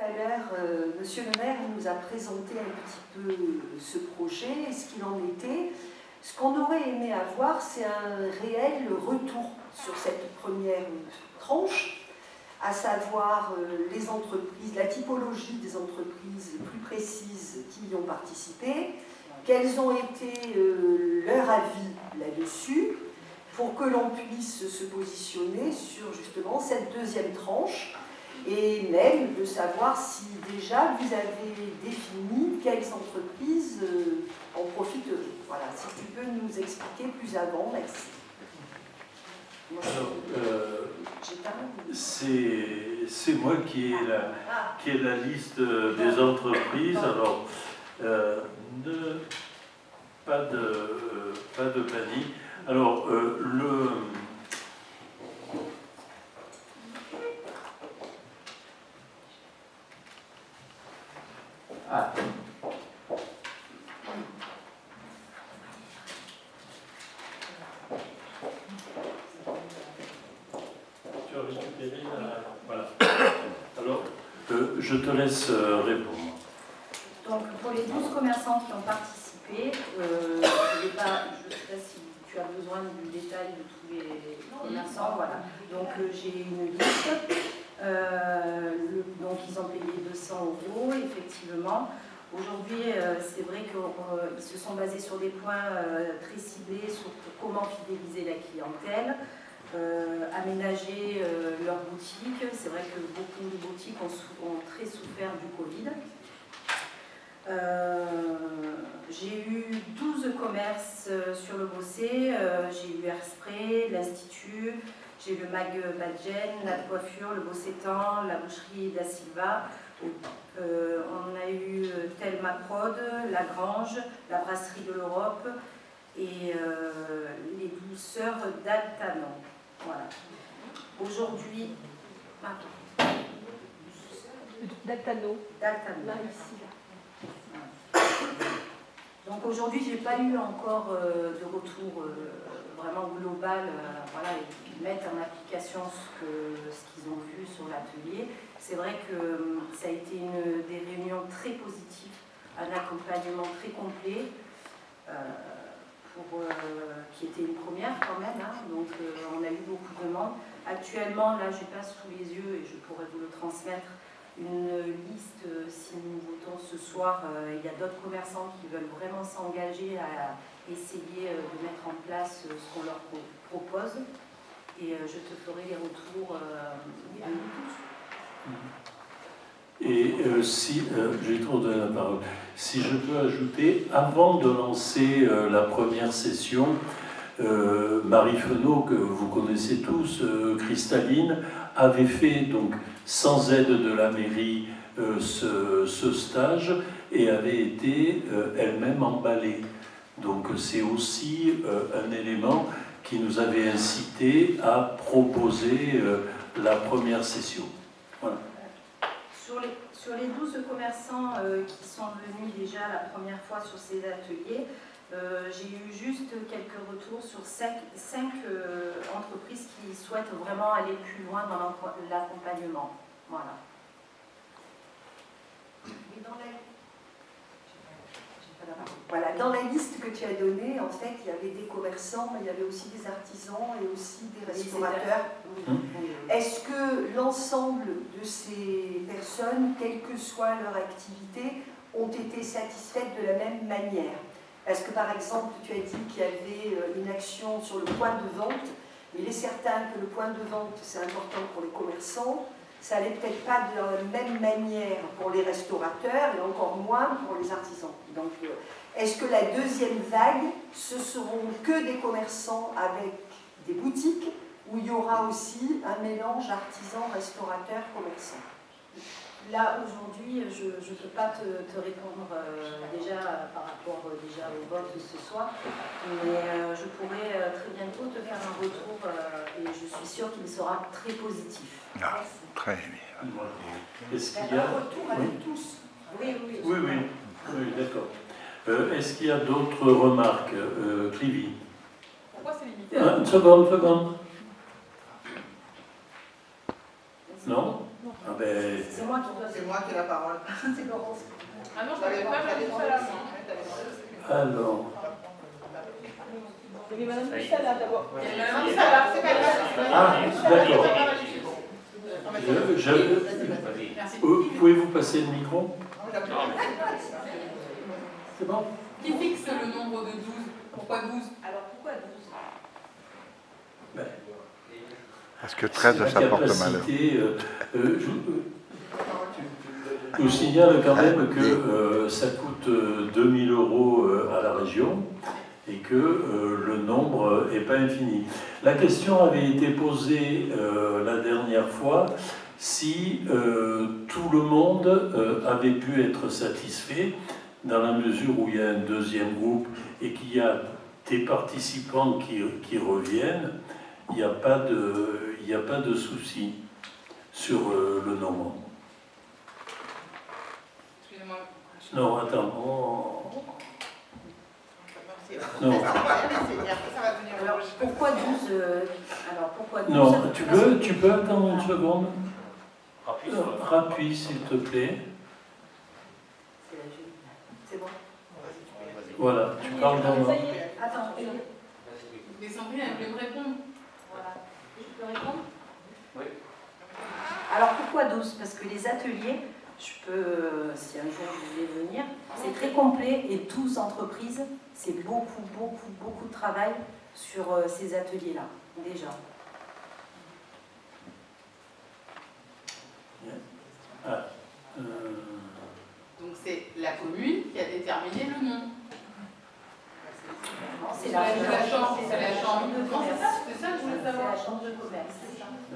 Tout à l'heure, Monsieur le maire nous a présenté un petit peu ce projet et ce qu'il en était. Ce qu'on aurait aimé avoir, c'est un réel retour sur cette première tranche, à savoir les entreprises, la typologie des entreprises plus précises qui y ont participé, quels ont été leurs avis là-dessus, pour que l'on puisse se positionner sur justement cette deuxième tranche, et même de savoir si déjà vous avez défini quelles entreprises en profiteraient. Voilà, si tu peux nous expliquer plus avant, merci. C'est moi qui ai la liste des entreprises. Alors, pas de panique. Alors, tu as récupéré la... Voilà. Alors, je te laisse répondre. Donc, pour les 12 commerçants qui ont participé, je ne sais pas si tu as besoin du détail de tous les commerçants. Voilà. Donc, j'ai une liste. Donc, ils ont payé 200 €, effectivement. Aujourd'hui, c'est vrai qu'ils se sont basés sur des points très ciblés sur comment fidéliser la clientèle, aménager leur boutique. C'est vrai que beaucoup de boutiques ont très souffert du Covid. J'ai eu 12 commerces sur le Bossé, j'ai eu Airspray, l'Institut, j'ai eu le Mag Badgen, la coiffure, le Bossétan, la boucherie Da Silva, on a eu Thelma Prod, la Grange, la brasserie de l'Europe et les douceurs d'Altanon. Voilà. Aujourd'hui... D'Altano. D'Altanon. Ici. Donc aujourd'hui, je n'ai pas eu encore de retour vraiment global, voilà, ils mettent en application ce qu'ils ont vu sur l'atelier. C'est vrai que ça a été des réunions très positives, un accompagnement très complet, qui était une première quand même, hein, donc on a eu beaucoup de demandes. Actuellement, là, je passe sous les yeux et je pourrais vous le transmettre, une liste, si nous votons ce soir, il y a d'autres commerçants qui veulent vraiment s'engager à essayer de mettre en place ce qu'on leur propose. Et je te ferai les retours de nous tous. Et si, je vais te redonner la parole, si je peux ajouter, avant de lancer la première session, Marie Fenot, que vous connaissez tous, Cristalline, avait fait, donc, sans aide de la mairie, ce stage et avait été elle-même emballée. Donc c'est aussi un élément qui nous avait incité à proposer la première session. Voilà. Sur les 12 commerçants qui sont venus déjà la première fois sur ces ateliers, j'ai eu juste quelques retours sur 5 entreprises qui souhaitent vraiment aller plus loin dans l'accompagnement. Voilà. Voilà, dans la liste que tu as donnée, en fait, il y avait des commerçants, mais il y avait aussi des artisans et aussi des restaurateurs. Est-ce que l'ensemble de ces personnes, quelle que soit leur activité, ont été satisfaites de la même manière? Parce que par exemple, tu as dit qu'il y avait une action sur le point de vente, mais il est certain que le point de vente, c'est important pour les commerçants, ça n'allait peut-être pas de la même manière pour les restaurateurs et encore moins pour les artisans. Donc, est-ce que la deuxième vague, ce seront que des commerçants avec des boutiques ou il y aura aussi un mélange artisans, restaurateurs, commerçants? Là, aujourd'hui, je ne peux pas te répondre déjà par rapport déjà au vote de ce soir, mais je pourrais très bientôt te faire un retour et je suis sûre qu'il sera très positif. Ah, très bien. Est-ce qu'il y a... Un retour avec tous. Oui, d'accord. Est-ce qu'il y a d'autres remarques, Clivy? Pourquoi c'est limité? Une seconde. Non? Ah ben... C'est moi qui dois... C'est moi qui ai la parole. C'est Laurence. Ah non, je n'avais pas mal tout ça là. Alors... Il y avait Madame Moussala d'abord. Il y a Madame Moussala, c'est pas grave. Ah, d'accord. Merci. Pouvez-vous passer le micro? C'est bon? Qui fixe le nombre de 12? Pourquoi 12? Alors pourquoi 12? Ben, Parce que 13, ça porte malheur. Je vous signale quand même que ça coûte 2 000 € à la région et que le nombre n'est pas infini. La question avait été posée la dernière fois si tout le monde avait pu être satisfait dans la mesure où il y a un deuxième groupe et qu'il y a des participants qui reviennent, il n'y a pas de souci sur le nombre. Excusez-moi. Non, attends. Non. Alors pourquoi 12 Alors pourquoi 12? Non, tu peux attendre une seconde. Rappuie, s'il te plaît. C'est bon. Voilà, tu parles dans Ça y est. Attends, Mais Sandrine, elle voulait me répondre. voilà. Je peux répondre? Oui. Alors pourquoi 12? Parce que les ateliers, je peux, si un jour vous voulez venir, c'est très complet et 12 entreprises, c'est beaucoup de travail sur ces ateliers-là, déjà. Ah, Donc c'est la commune qui a déterminé le nom. C'est la chambre. C'est la chambre de commerce. C'est ça que je voulais C'est savoir. la chambre de commerce.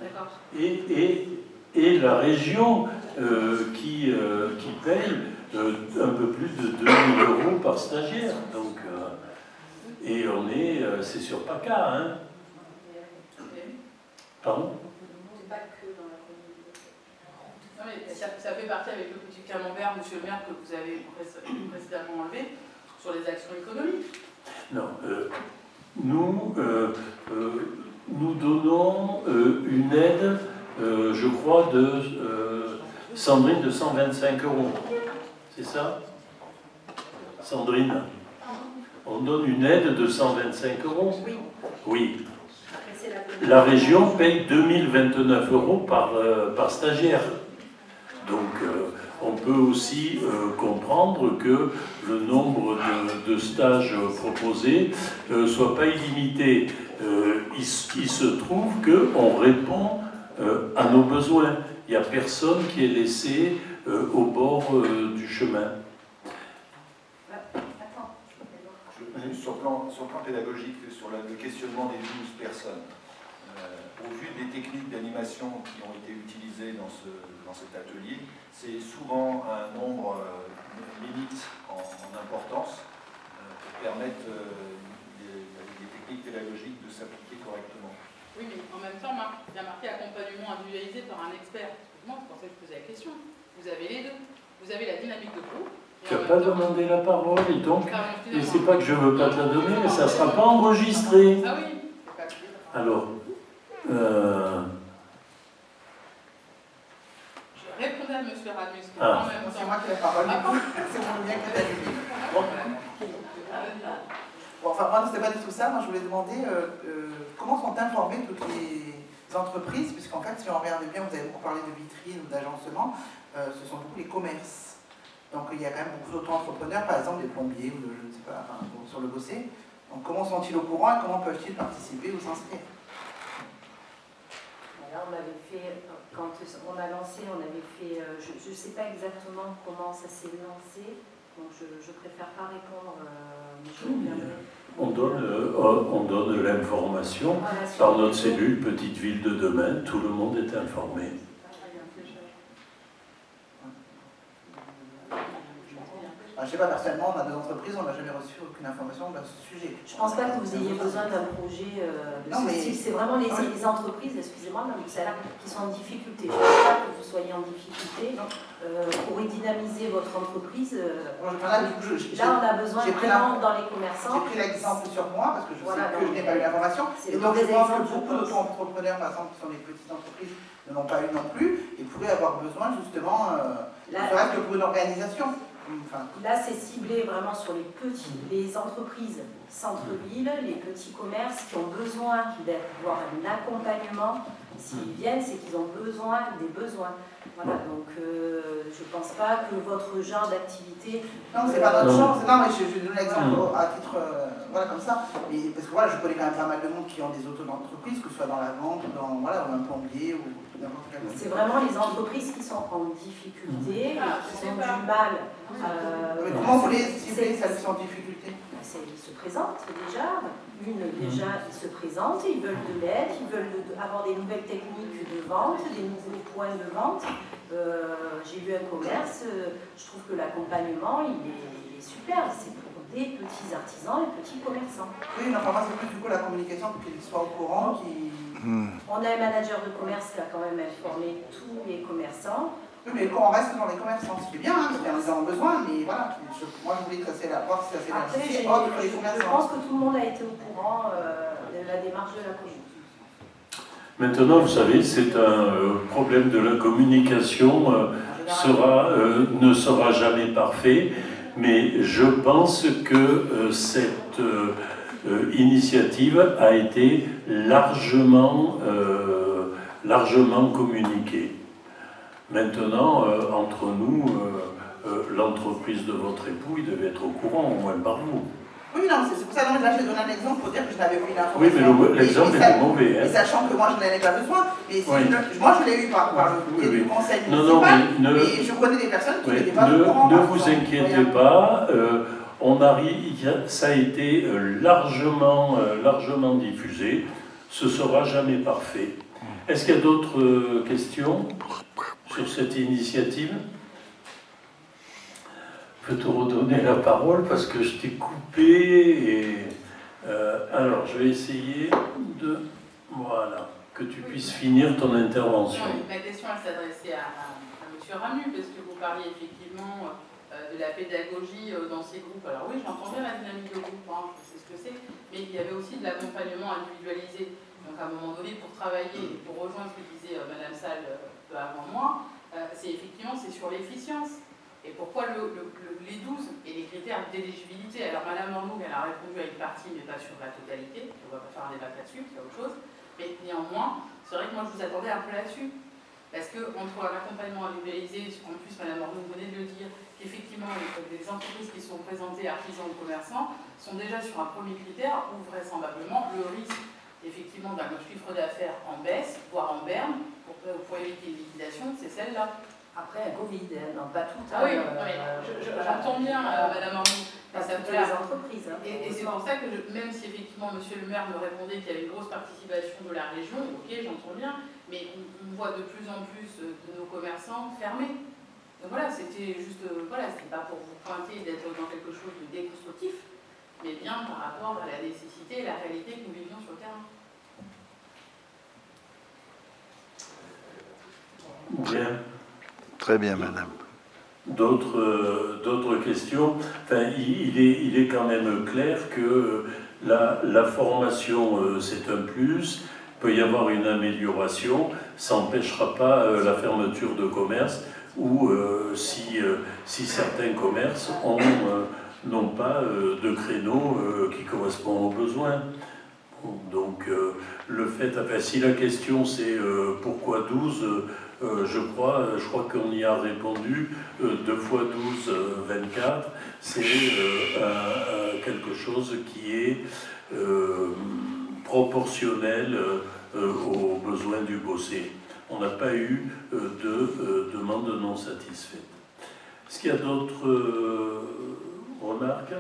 D'accord. et la région qui paye un peu plus de 2 000 € par stagiaire. Donc, et c'est sur PACA, hein? Pardon? C'est pas que dans la commune. Non, mais ça fait partie avec le petit camembert, monsieur le maire, que vous avez précédemment enlevé, sur les actions économiques. Non. Nous donnons une aide, je crois, Sandrine, de 125 €. C'est ça? Sandrine? On donne une aide de 125 €? Oui. Oui. Après, c'est la commune. La région paye 2029 € par stagiaire. Donc, on peut aussi comprendre que le nombre de stages proposés ne soit pas illimité. Il se trouve qu'on répond à nos besoins. Il n'y a personne qui est laissé au bord du chemin. Attends. Juste sur le plan pédagogique, sur le questionnement des 12 personnes, au vu des techniques d'animation qui ont été utilisées dans cet atelier, c'est souvent un nombre limite en importance pour permettre des techniques pédagogiques de s'appliquer correctement. Oui, mais en même temps, il y a marqué accompagnement individualisé par un expert. Moi, c'est pour ça que je posais la question. Vous avez les deux. Vous avez la dynamique de groupe. Tu n'as pas demandé la parole et donc, Pardon, et excusez-moi. c'est pas que je ne veux pas te la donner, mais ça ne sera pas enregistré. Ah oui. Alors, Je répondais à M. Radmus. Ah. En même C'est temps. moi qui ai la parole. C'est mon bien que t'as dit. Bon, enfin, moi, c'était pas du tout ça. Moi, je voulais demander comment sont informées toutes les entreprises, puisqu'en fait, si on regarde bien, vous avez beaucoup parlé de vitrines ou d'agencement, ce sont beaucoup les commerces. Donc, il y a quand même beaucoup d'auto-entrepreneurs, par exemple des plombiers ou je ne sais pas, enfin, sur le Bossé. Donc, comment sont-ils au courant et comment peuvent-ils participer ou s'inscrire? Là, on avait fait, quand on a lancé, on avait fait, je ne sais pas exactement comment ça s'est lancé, donc je préfère pas répondre. Je reviendrai. on donne l'information Voilà, par notre cellule Petite Ville de Demain. Tout le monde est informé. Par je ne sais pas, personnellement, on a 2 entreprises, on n'a jamais reçu aucune information à ce sujet. Je ne pense pas que vous ayez besoin d'un projet de ce style. C'est vraiment les entreprises, excusez-moi, qui sont en difficulté. Je ne pense pas que vous soyez en difficulté. Pour dynamiser votre entreprise, là, on a besoin vraiment dans les commerçants. J'ai pris l'exemple sur moi, parce que je sais que je n'ai pas eu l'information. Et donc, je pense que beaucoup d'auto-entrepreneurs, par exemple, qui sont des petites entreprises, ne l'ont pas eu non plus, et pourraient avoir besoin, justement, ne serait-ce que pour une organisation. Là, c'est ciblé vraiment sur les entreprises centre-ville, les petits commerces qui ont besoin d'avoir un accompagnement. S'ils viennent, c'est qu'ils ont besoin des besoins. Voilà, donc je ne pense pas que votre genre d'activité... Non, c'est pas notre genre. Non, mais je donne l'exemple à titre, voilà, comme ça. Et, parce que voilà, je connais quand même pas mal de monde qui ont des auto-entreprises, que ce soit dans la vente, ou un plombier, ou n'importe quel. C'est vraiment les entreprises qui sont en difficulté, qui ont du mal. Mais comment vous les ciblez, celles qui sont en difficulté? Ils se présentent déjà. Ils se présentent, ils veulent de l'aide, ils veulent avoir des nouvelles techniques de vente, des nouveaux points de vente. J'ai vu un commerce, je trouve que l'accompagnement, il est super. C'est pour des petits artisans et petits commerçants. Oui, non, moi, c'est plus du coup la communication pour qu'ils soient au courant. On a un manager de commerce qui a quand même informé tous les commerçants. Oui, mais quand on reste dans les commerçants, c'est bien, hein, ils en ont besoin, mais voilà, moi je voulais tracer la porte, si ça fait la Après, autre les commerçants. Je pense que tout le monde a été au courant de la démarche de la commune. Maintenant, vous savez, c'est un problème de la communication, ne sera jamais parfait, mais je pense que cette initiative a été largement communiquée. Maintenant, entre nous, l'entreprise de votre époux, il devait être au courant, au moins par vous. Oui, non, c'est pour ça que là, j'ai donné un exemple pour dire que je n'avais pas eu l'information. Oui, mais l'exemple était mauvais. Et sachant que moi, je n'en avais pas besoin, mais si moi, je l'ai eu par le conseil municipal, mais je connais des personnes qui n'étaient pas au courant. Ne vous inquiétez pas, ça a été largement diffusé, ce ne sera jamais parfait. Est-ce qu'il y a d'autres questions sur cette initiative? Je peux te redonner la parole parce que je t'ai coupé. Alors, je vais essayer que tu puisses finir ton intervention. Non, ma question, elle s'adressait à M. Ramu, parce que vous parliez effectivement de la pédagogie dans ces groupes. Alors oui, j'entends bien la dynamique de groupe, je sais ce que c'est, mais il y avait aussi de l'accompagnement individualisé. Donc à un moment donné, pour travailler, pour rejoindre ce que disait Madame Salle peu avant moi, c'est sur l'efficience. Et pourquoi les 12 et les critères d'éligibilité? Alors Madame Mornouk, elle a répondu à une partie, mais pas sur la totalité. Je ne vais pas faire un débat là-dessus, c'est autre chose. Mais néanmoins, c'est vrai que moi je vous attendais un peu là-dessus. Parce qu'entre l'accompagnement individualisé, en plus Madame Mornouk venait de le dire, qu'effectivement les entreprises qui sont présentées, artisans ou commerçants, sont déjà sur un premier critère où vraisemblablement le risque effectivement d'un chiffre d'affaires en baisse, voire en berne, pour éviter une liquidation, c'est celle-là. Après, un Covid, non pas tout. Oui, j'entends bien, Madame Arnaud. Toutes les entreprises. Et c'est pour ça que, même si effectivement Monsieur le maire me répondait qu'il y avait une grosse participation de la région, ok, j'entends bien, mais on voit de plus en plus de nos commerçants fermés. Donc voilà, c'était juste, c'était pas pour vous pointer d'être dans quelque chose de déconstructif, mais bien par rapport à la nécessité et la réalité que nous vivions sur le terrain. Bien. Très bien, madame. D'autres questions? Enfin, il est quand même clair que la formation, c'est un plus. Il peut y avoir une amélioration. Ça n'empêchera pas la fermeture de commerce ou si certains commerces n'ont pas de créneau qui correspond aux besoins. Donc, le fait, si la question c'est pourquoi 12, je crois qu'on y a répondu, 2 x 12, 24, c'est quelque chose qui est proportionnel aux besoins du Bossé. On n'a pas eu de demande non satisfaite. Est-ce qu'il y a d'autres remarques?